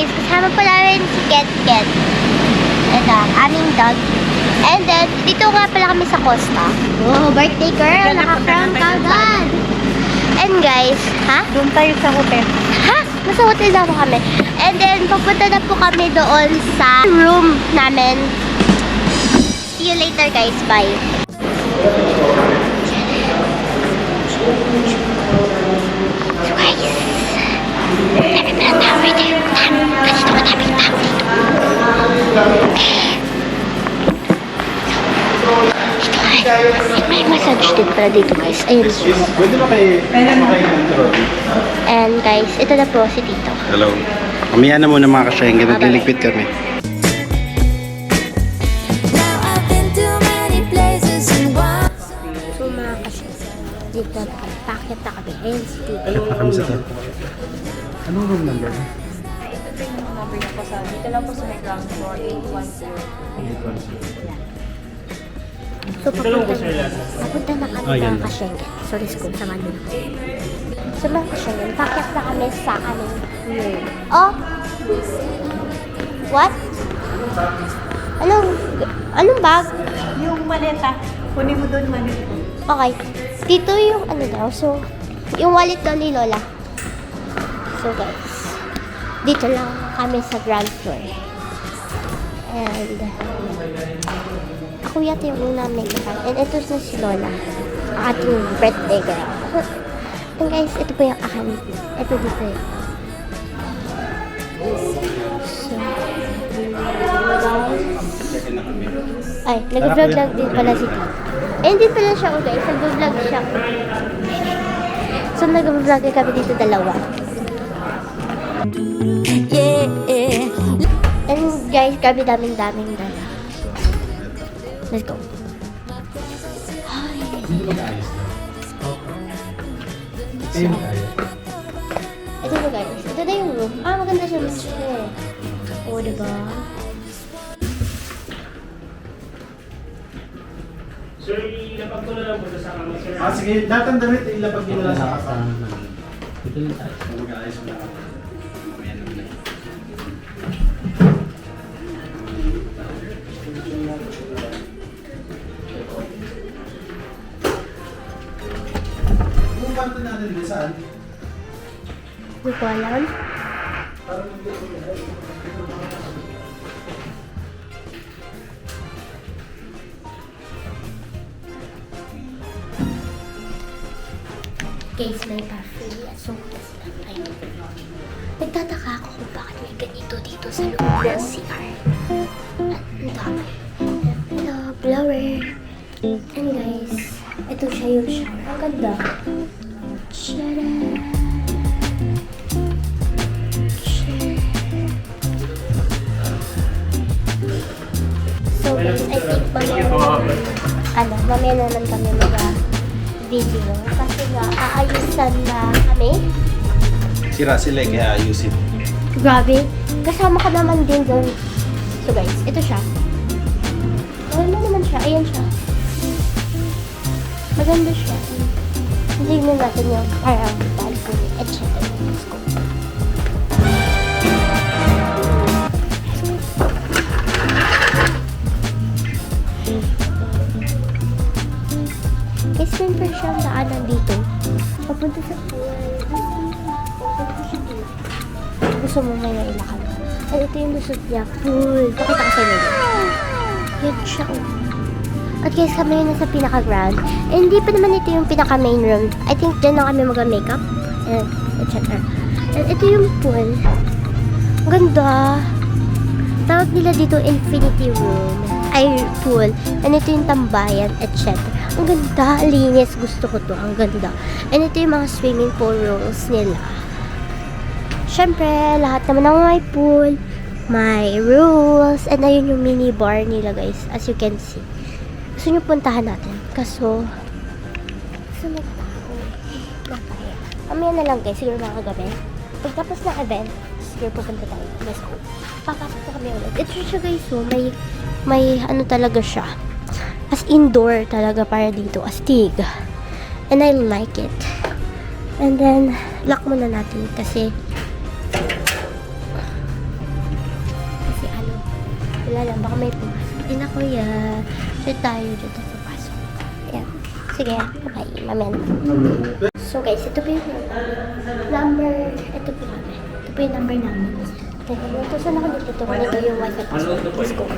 guys, kasama pa namin si Ket Ket. Ito, ang aming dog. And then, dito nga pala kami sa Costa. Oh, birthday girl! Nakakram ka agad! And guys, ha? Doon tayo sa hotel. Ha? Nasa hotel na po kami. And then, pupunta na po kami doon sa room namin. See you later guys. Bye. So guys, dami pa ng tao right there. Kasi ito madaming tao dito. May massage din pala dito guys. Ayun. Pwede ba kayo control? And guys, ito na po si Tito. Hello. Kamiyan na muna mga kasyengge. Nagliligpit kami. So mga kasyengge, dito na kami. Pakit na kami. Ayun si Tito. Alit na kami sa to. Anong room number? Ito po yung number niya po sa, dito lang po sa may ground floor, 810. So papunta na kami mga kasyengge. Sorry school, samahan mo na. So mga kasyengge, pakit na kami sa aming room. Oh! What? Anong bag? Yung maleta, kunin mo doon maleta. Okay. Dito yung ano daw. So, yung wallet daw ni Lola. So guys, dito lang kami sa ground floor. And ako yata yung una may kasal. And ito na si Lola. Ang ating birthday girl. And guys, ito po yung akin. Ito dito yun. So, ay, nag-vlog lang din pala si Tito. Eh, hindi pala siya, guys. Nag-vlog siya. So, nag-vlog kami dito dalawa. And guys, kami daming dala. Let's go. Ito na guys. Ito na yung room. Ah, maganda siya. Oo, diba? Sir, ilapag ko na lang po sa kama, sir. Sige. Datang damit ilapag nyo na lang sa kasama. Ito lang tayo. Mag-aayos mo na kami. Mamaya naman na. Yung kwarto natin din saan? Hindi ko alam. Guys, may pa-free at sodas lang. Ay, nagtataka ako kung bakit may ganito dito sa loob ng CR. At ang dami. Hello, blower. And guys, ito siya yung shower. Ang ganda. Tcharam! So guys, I think mamaya naman kami mag-video. Kasi nga, aayusan na kami. Sira sila kaya ayusin. Grabe. Kasama ka naman din doon. So guys, ito siya. Maganda naman siya. Ayan siya. Maganda siya. Tignan natin yung parang balcony, etc. Let's go. Guys, may siyang daanan dito. Papunta sa pool. Gusto mo may ilakad. Ay, ito yung lusot niya. Pool. Pakita ko sa inyo. Yan siya. At guys, kami yun nasa pinaka-ground. Eh, hindi pa naman ito yung pinaka-main room. I think dyan lang kami mag-makeup. And etc. And ito yung pool. Ang ganda. Tawag nila dito infinity room. Ay, pool. And ito yung tambayan, etc. Ang ganda, linis. Gusto ko to. Ang ganda. And ito yung mga swimming pool rules nila. Siyempre, lahat naman ng may pool, may rules. And ayun yung mini bar nila guys, as you can see. Gusto nyo puntahan natin. Kaso, tao. Nakaya. Mamaya na lang guys, siguro mga gabi. Pagtapos ng event, siguro pupunta tayo. Let's go. Papasok na kami ulit. Ito siya guys, so may ano talaga siya. As indoor talaga para dito. Astig. And I like it. And then, lock muna natin kasi wala lang. Baka may hindi na kuya. Diyan tayo dito papasok. Ayan. Sige, bye. Mamaya na. So guys, ito po yung number. Ito po kami. Ito po yung number namin. Ito saan ako dito. Ito yung wifi password. Let's go.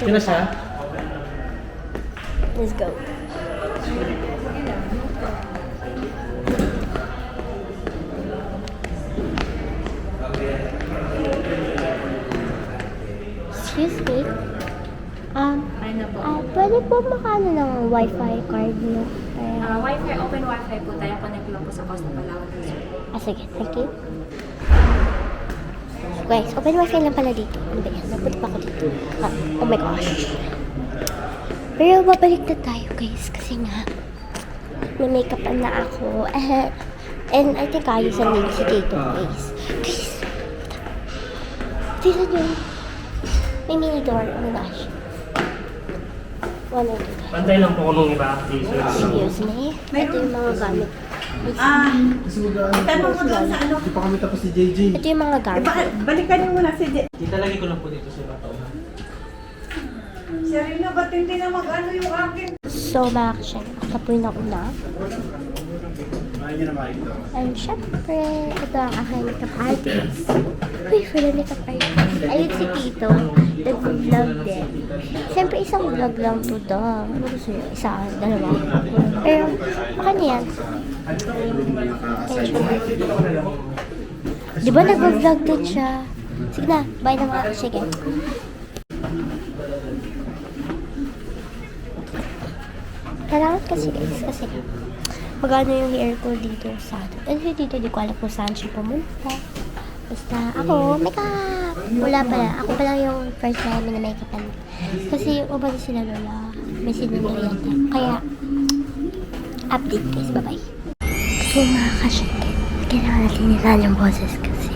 Sino siya? Let's go. Excuse me. Ay na po. Pwede po makaano ng wifi card, no? Wi-Fi, open Wi-Fi po tayo. Connect lang po sa Costa Palawan Resort. Sige, thank you. Guys, open wifi lang pala dito. Ano ba yan? Napunta pa ako dito. Oh my gosh. Pero babalik na tayo guys. Kasi nga, may makeupan na ako. And I think ayusan din si Tito guys. Guys, tignan nyo. May mini door. Oh my gosh. 1 or 2. Pantay lang po ko nung iba. Excuse me. Ito yung mga gamit. Kasi mag-ano. Tanong mo lang sa ano. Hindi pa kami tapos si JJ. Ito yung mga gamit. Balikan niyo muna si Tita, lagi ko lang po dito sa bato. Serena, ba't hindi na mag-ano yung akin? So, mga kasyan, ako po yung nauna. Ayaw niya na makikita. And syempre, ito ang aking makeup artist. Uy, for the makeup artist. Ayun si Tito, nag-vlog din. Siyempre, isang vlog lang to daw. Ano gusto niyo? Isa, dalawa. Pero, baka niyan. Di ba nag-vlog din siya? Sige na, bye na mga sige. Kailangan kasi guys, kasi magano yung hair ko dito sa atin. And dito, di ko alam kung saan siya pumunta. Basta ako, makeup! Wala pala. Ako pa lang yung first time na makeupan. Kasi yung uban sila lola, may sinunod yata. Kaya, update guys. Bye-bye. So mga kasyente, kailangan natin nilaan yung boses kasi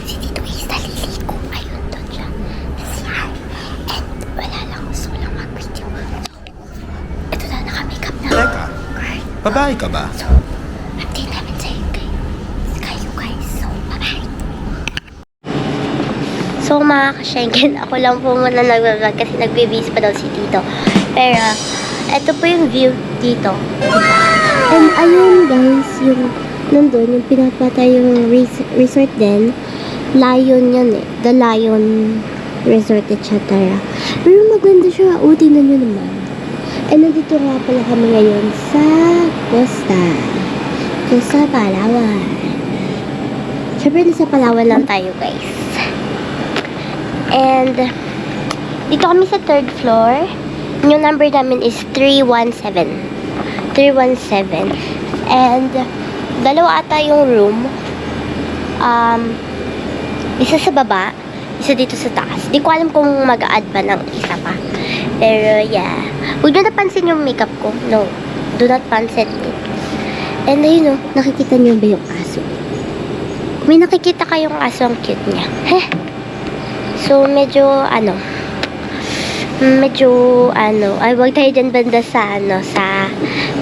si Tito is naliligo. Ayun doon siya. Sa CR. And wala lang. Gusto lang mag-video. So, ito na naka-makeup na. Teka, babae ka ba? So, update namin sa'yo guys. So, bye-bye. So, mga kasyengin, ako lang po muna nag-vlog kasi nagbe-busy pa daw si Tito. Pero, ito po yung view dito. And ayun guys, yung nandun, yung pinapatay yung resort din. Lion yun eh. The Lion Resort, etc. Pero maganda siya. O, tingnan nyo naman. And nandito nga pala kami ngayon sa Costa Palawan. Siyempre, nasa Palawan lang tayo guys. And dito kami sa 3rd floor. Yung number namin is 317. And dalawa ata yung room. Isa sa baba, isa dito sa taas. Di ko alam kung mag-a-add pa ng isa pa. Pero yeah. Huwag nyo napansin yung makeup ko. No. Do not pansin it. And ayun o, nakikita nyo ba yung aso? Kung may nakikita kayong aso, ang cute niya. Heh. So, medyo, ay, wag tayo dyan banda sa,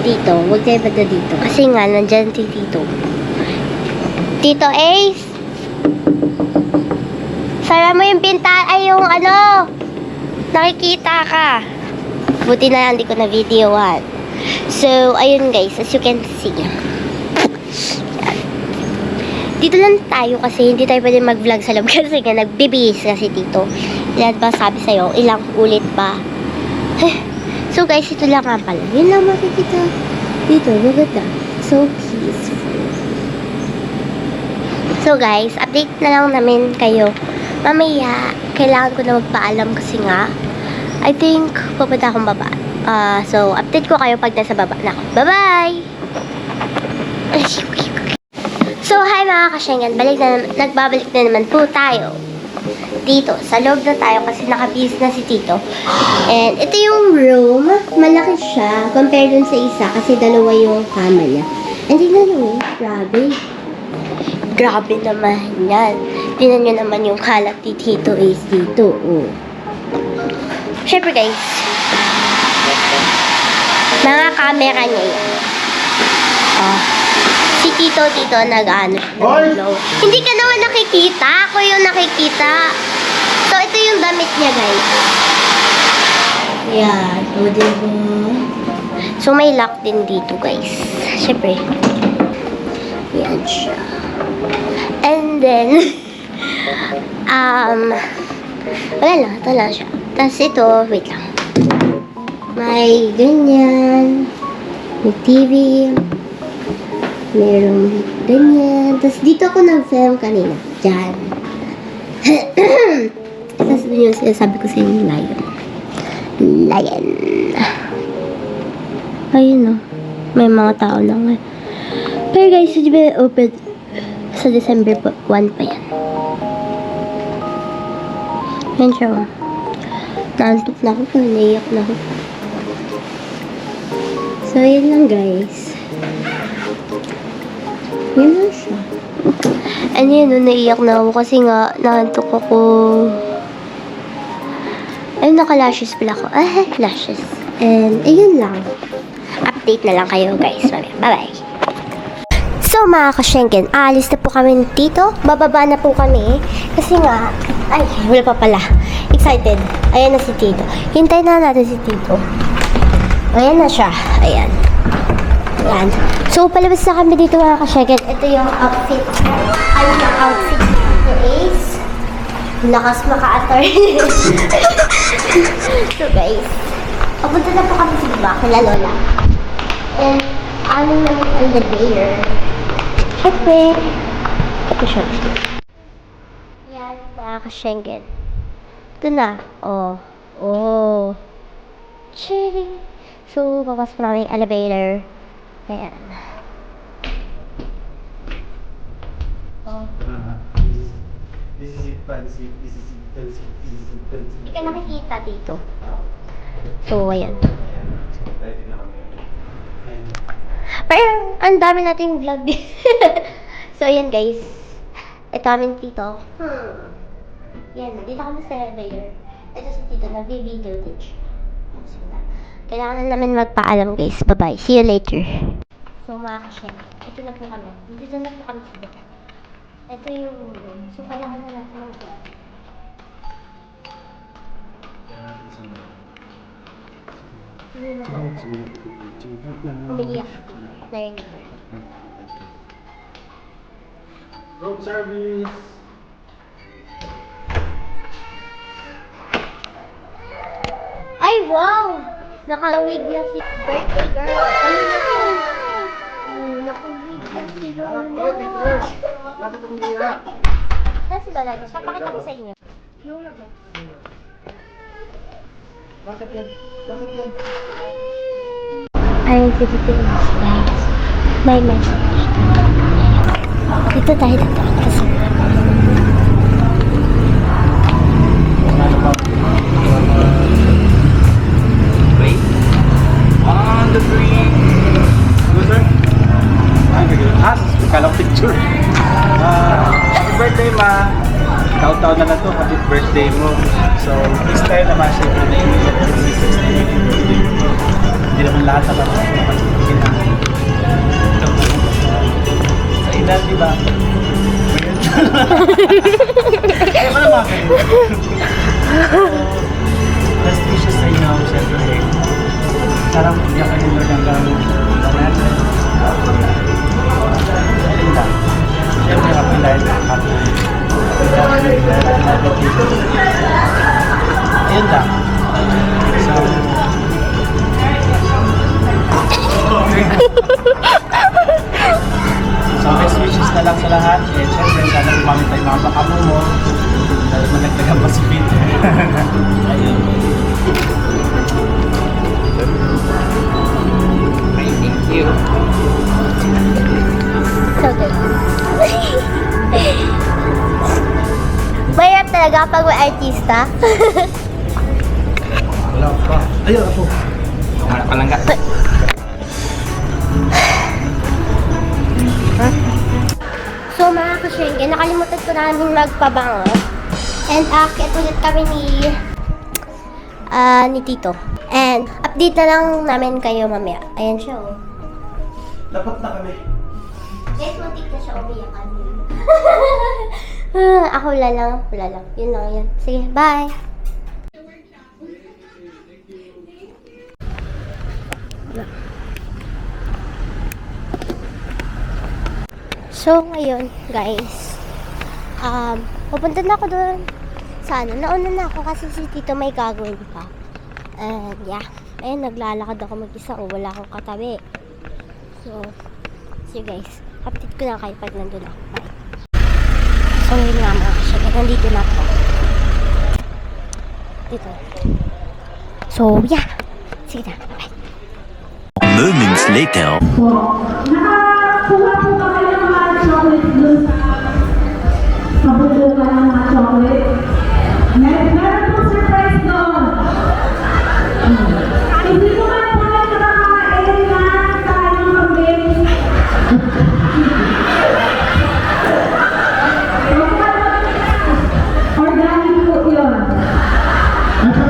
dito. Wag tayo banda dito. Kasi nga, nandyan si Tito. Tito Ace! Sara mo yung pinta, ay, yung nakikita ka. Buti na lang, di ko na videoan. So, ayun guys, as you can see. Dito lang tayo kasi hindi tayo pwede mag-vlog sa loob kasi nga nagbibihis kasi Tito. Ilan ba sabi sa'yo? Ilang ulit pa? So guys, ito lang nga pala. Yun lang makikita dito. Maganda. So peaceful. So guys, update na lang namin kayo. Mamaya, kailangan ko na magpaalam kasi nga I think pupunta akong baba. So, update ko kayo pag nasa baba na ako. Bye-bye! So, hi mga kasyengan. Nagbabalik na naman po tayo. Dito, sa loob na tayo kasi nakabihis na si Tito. And ito yung room. Malaki siya compare dun sa isa kasi dalawa yung kama niya. And tingnan nyo, grabe. Grabe naman yan. Tingnan nyo naman yung kalat ni Tito is dito. Oh. Syempre guys, mga camera niya yan. Oh. Si Tito dito nag-ano Hoy! Hindi ka naman nakikita. Ako yung nakikita. So, ito yung damit niya, guys. Yan. O, diba? So, may lock din dito, guys. Siyempre. Yan siya. And then, wala lang. Ito lang siya. Tapos ito, wait lang. May ganyan. May TV. Merong ganyan. Tapos dito ako nag-film kanina. Diyan. Tapos yun yung sinasabi ko sa inyo, lion. Lion. Ayun o. May mga tao lang. Pero guys, di ba open sa December 1 pa yan. Yan siya o. Naantok na ako. Naiyak na ako. So, yun lang guys. Yun lang siya. And yun, naiyak na ako kasi nga, naantok ako. Ayun, naka-lashes pala ako. Lashes. And, ayun lang. Update na lang kayo guys. Bye-bye. So, mga ka-Schengen, aalis na po kami dito. Bababa na po kami. Kasi nga, ay, wala pa pala. Excited. Ayan na si Tito. Hintayin na natin si Tito. Ayan na siya. Ayan. Ayan. So, palabas na kami dito mga ka-Schengen. Ito yung outfit. Ano yung outfit ni Ace? Lakas maka-attorney. So, guys. Papunta na po kami sa baba. Kala Lola. And, ano naman ang the bear? Siyempre. Ito siya. Ayan, mga ka-Schengen. Ito na. Oh. Oh. Chilling. So, papasok na yung elevator. Ayan. Oh. This is it, this is it, this is it, this is it, this is it, this is it. Hindi ka nakikita dito. So, ayan. Ready na kami. Ayan. Pero, ang dami nating vlog din. So, ayan guys. Ito kami dito. Yan, dito kami sa elevator. Ito si Tito, nag-video din siya. Kailangan na namin magpaalam guys. Bye-bye. See you later. So, mga ka-Shen, ito na po kami. Dito na po kami sa baba. Ito yung room. So, kailangan na natin ng vlog. Umiiyak. Narinig ko. Room service! Ay, wow! Nakawig na si birthday girl. Ayun na po. Nakawig na si Lola. Bakit ang bira? Saan si Lola? Papakita ko sa inyo. Bakit yan? Bakit yan? Ayun si Tito guys. May message. Dito tayo dito. Wait. On the three. Go, sir. Kalang picture. Happy birthday, ma. Taon-taon na to. Happy birthday mo. So, this time naman siya. Hindi naman lahat na lang. Sa edad, di ba? Ay, wala mga ganun. Best wishes sa inyo, siyempre. Sarang iyak ka nyo ng gano'n. Ayun lang. Siyempre, happy life. Happy ayun lang. So, best wishes na lang sa lahat. Eh, siyempre, sana gumamit tayo mga bakamo mo. Dahil managdagan pa si Peter. Ayun. Thank you. So good. Mahirap talaga pag may artista. Wala pa. Ayun ako. Wala pa lang ka. So mga ka-Schengen, nakalimutan ko namin magpabango. And akit ulit kami ni Tito. And update na lang namin kayo mamaya. Ayan siya oh. Dapat na kami. Guys, muntik na siya umiyak kanina. Ako wala lang. Yun lang yun. Sige, bye. So, ngayon, guys, pupunta na ako doon. Sana, nauna na ako kasi si Tito may gagawin pa. And, yeah. Ayun, naglalakad ako mag-isa o wala akong katabi. So, guys, update ko na kayo pag nandun ako. Bye. So, ngayon nga mga kasyag, nandito na ako. Dito. So, yeah. Sige na. Bye. Moments later. Nakakuha po ba kayo ng mga chocolate dun sa bundukan ng mga chocolate? Meron pong surprise doon. Hindi ko man po na nakakain na tayo ng kambing. Organic po yun. Mga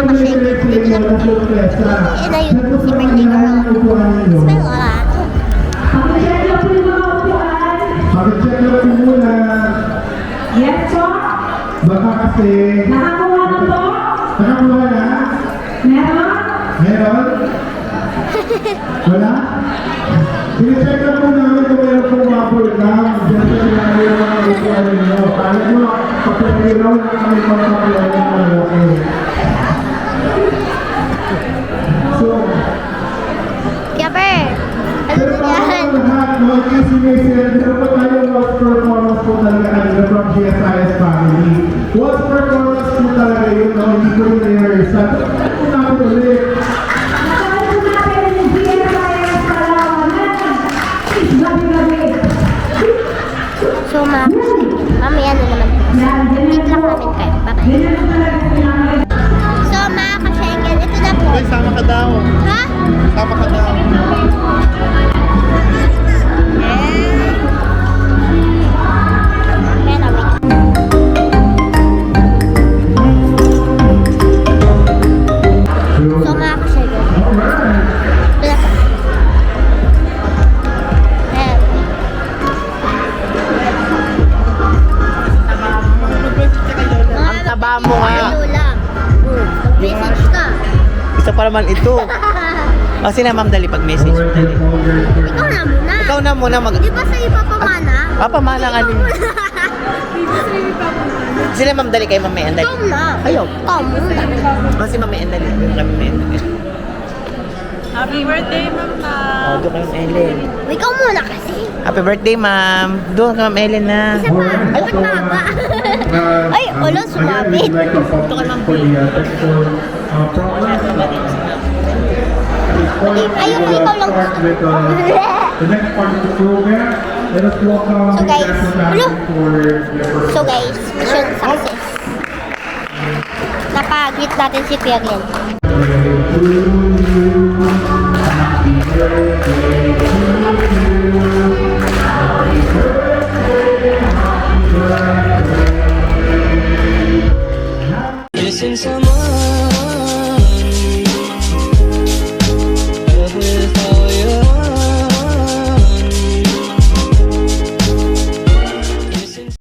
kasyag, dito na po. Eh, na yun, si birthday girl. Smell wala. Pakicheck lang po yung mga upuan. Pag-check lang po muna. Yes po. Baka kasi... Nakakuha na po. Nakakuha na? Meron. Meron? Wala? Sine-check lang po namin kung meron pong bubble gum. Diyan sa sinabi yung mga upuan ninyo. Kahit mo, kapag-ilaw na kami pang-kapulaw ng malaki. So, Kaya, ano pero na yan? bago ang lahat, mga kisimesin, meron pa tayong watch performance po talaga kanina from GSIS family. Watch performance po talaga yun, no? Hindi ko yung rehearsal. Ito po namin ulit. Nakakal po natin yung GSIS Palawanan. Is gabi-gabi. So, mamaya na naman. Yan, Meet lang namin kayo. Bye-bye. ganyan po talaga sinabi. So, mga kasyengel, ito na po. Ay, sama ka daw. Ha? Sama ka daw. Kaya na, wait. So, mga kasyengel, ito na po. Ayan. Ang taba mo nga. Lola. Message ka. Isa pa naman ito. O sina ma'am, dali pag-message. Dali. Ikaw na muna. Ikaw na muna mag... Di ba sa'yo papamana? Papamana ka rin. Sila ma'am, dali kay ma'am Mayan, dali. Ikaw na. Ayaw. Ikaw muna. O si ma'am Mayan, dali. Kami Mayan. Happy birthday, Mama! O, doon kay ma'am Ellen. Ikaw muna kasi. Happy birthday, ma'am. Doon kay ma'am Ellen na. Isa pa. Dapat mahaba. Ay, ulo, sumabi. Ito ka lang po. Ayaw ko ikaw lang gusto. The next part of the program, let us welcome So, guys, the family for their first So guys, mission success. Napag-greet natin si Kuya Glenn. Missing someone